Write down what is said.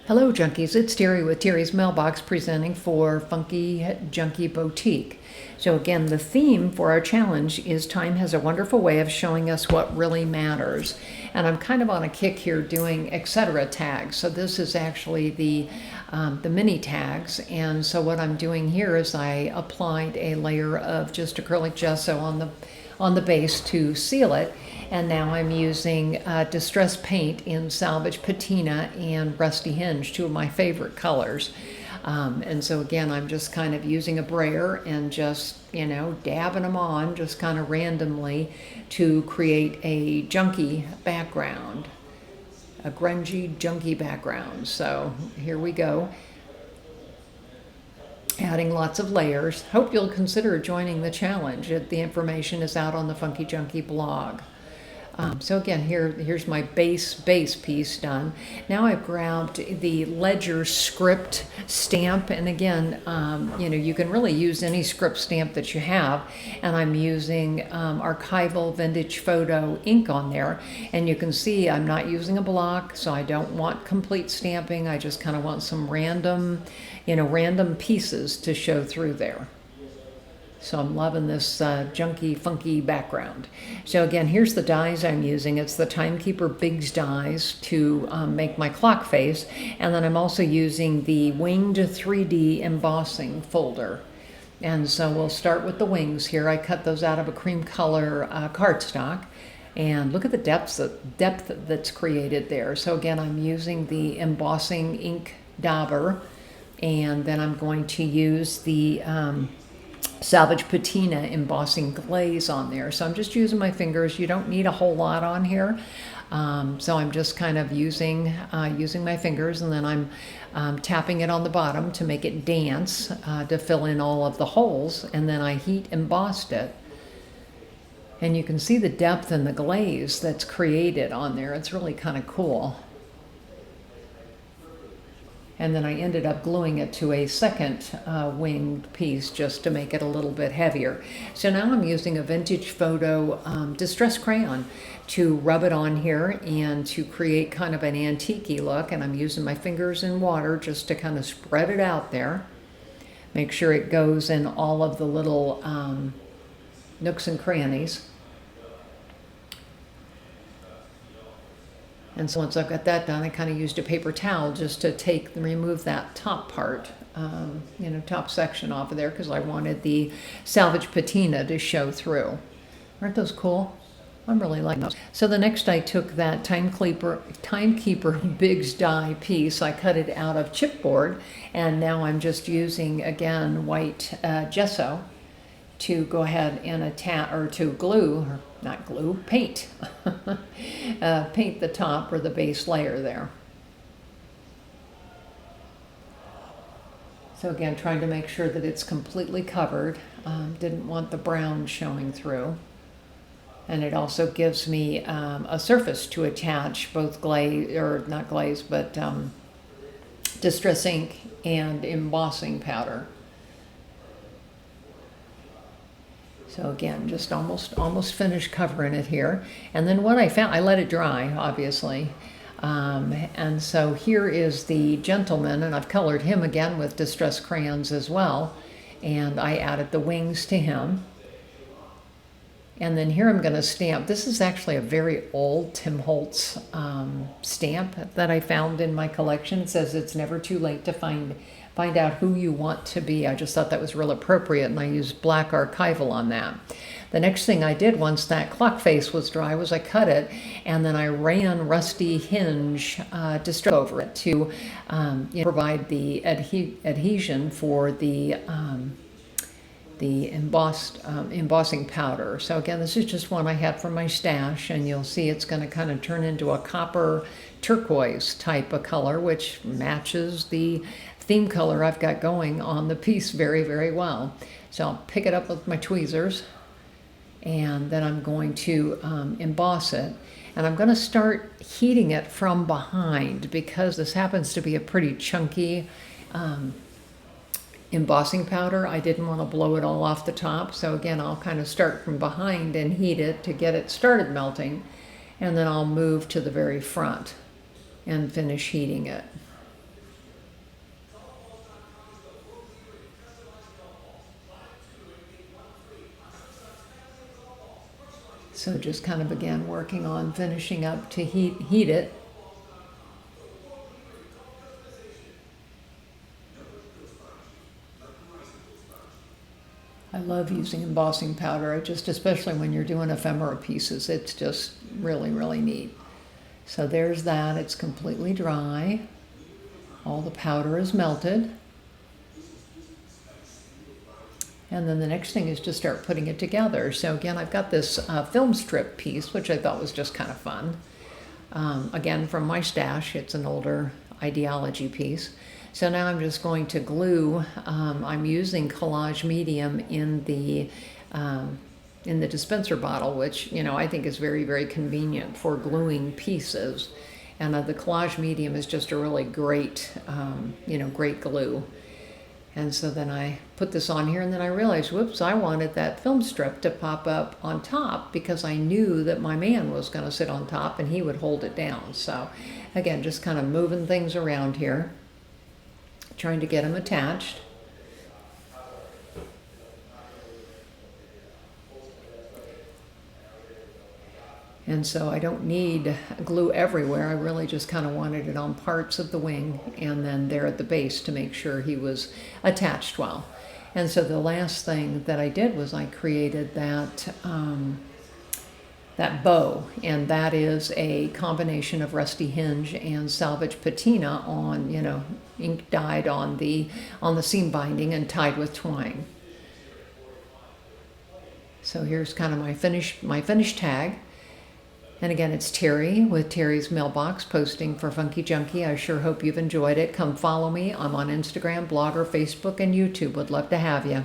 Hello Junkies, it's Terry with Terry's Mailbox presenting for Funkie Junkie Boutique. So again, the theme for our challenge is time has a wonderful way of showing us what really matters. And I'm kind of on a kick here doing etc. tags. So this is actually the mini tags. And so what I'm doing here is I applied a layer of just acrylic gesso on the base to seal it. And now I'm using Distress Paint in Salvage Patina and Rusty Hinge, two of my favorite colors. And so again, I'm just kind of using a brayer and just, dabbing them on just kind of randomly to create a junkie background, a grungy junkie background. So here we go. Adding lots of layers. Hope you'll consider joining the challenge. The information is out on the Funkie Junkie blog. So again, here's my base piece done. Now I've grabbed the Ledger script stamp, and again, you can really use any script stamp that you have, and I'm using archival vintage photo ink on there, and you can see I'm not using a block, so I don't want complete stamping. I just kind of want some random pieces to show through there. So I'm loving this junky, funky background. So again, here's the dies I'm using. It's the Timekeeper Biggs dies to make my clock face. And then I'm also using the Winged 3D embossing folder. And so we'll start with the wings here. I cut those out of a cream color cardstock. And look at the depth that's created there. So again, I'm using the embossing ink dauber. And then I'm going to use the Salvage Patina embossing glaze on there. So I'm just using my fingers. You don't need a whole lot on here. So I'm just kind of using my fingers, and then I'm tapping it on the bottom to make it dance, to fill in all of the holes, and then I heat embossed it. And you can see the depth and the glaze that's created on there. It's really kind of cool. And then I ended up gluing it to a second winged piece just to make it a little bit heavier. So now I'm using a vintage photo distress crayon to rub it on here and to create kind of an antique-y look. And I'm using my fingers in water just to kind of spread it out there. Make sure it goes in all of the little nooks and crannies. And so once I've got that done, I kind of used a paper towel just to remove that top part, top section off of there, because I wanted the Salvage Patina to show through. Aren't those cool? I'm really liking those. So the next I took that Timekeeper Biggs die piece, I cut it out of chipboard, and now I'm just using, again, white gesso to go ahead and attach, or to glue, or not glue, paint. Paint the top or the base layer there. So again, trying to make sure that it's completely covered. Didn't want the brown showing through. And it also gives me a surface to attach both glaze, or not glaze, but distress ink and embossing powder. So again, just almost finished covering it here. And then what I found, I let it dry, obviously. And so here is the gentleman, and I've colored him again with distress crayons as well. And I added the wings to him. And then here I'm going to stamp. This is actually a very old Tim Holtz stamp that I found in my collection. It says it's never too late to find out who you want to be. I just thought that was real appropriate, and I used black archival on that. The next thing I did once that clock face was dry was I cut it, and then I ran Rusty Hinge distress over it to provide the adhesion for the embossing powder. So again, this is just one I had from my stash, and you'll see it's going to kind of turn into a copper turquoise type of color, which matches the theme color I've got going on the piece very, very well. So I'll pick it up with my tweezers, and then I'm going to emboss it. And I'm going to start heating it from behind, because this happens to be a pretty chunky embossing powder. I didn't want to blow it all off the top. So again, I'll kind of start from behind and heat it to get it started melting. And then I'll move to the very front and finish heating it. So just kind of again working on finishing up to heat it. I love using embossing powder. Especially when you're doing ephemera pieces, it's just really, really neat. So there's that. It's completely dry. All the powder is melted. And then the next thing is to start putting it together. So again, I've got this film strip piece, which I thought was just kind of fun. Again, from my stash, it's an older ideology piece. So now I'm just going to glue. I'm using collage medium in the dispenser bottle, which, you know, I think is very, very convenient for gluing pieces. And the collage medium is just a really great, great glue. And so then I put this on here, and then I realized, whoops, I wanted that film strip to pop up on top because I knew that my man was going to sit on top and he would hold it down. So again, just kind of moving things around here, trying to get them attached. And so I don't need glue everywhere. I really just kind of wanted it on parts of the wing and then there at the base to make sure he was attached well. And so the last thing that I did was I created that bow, and that is a combination of rusty hinge and salvage patina on, ink dyed on the seam binding and tied with twine. So here's kind of my finished tag. And again, it's Terry with Terry's Mailbox posting for Funky Junkie. I sure hope you've enjoyed it. Come follow me. I'm on Instagram, Blogger, Facebook, and YouTube. Would love to have you.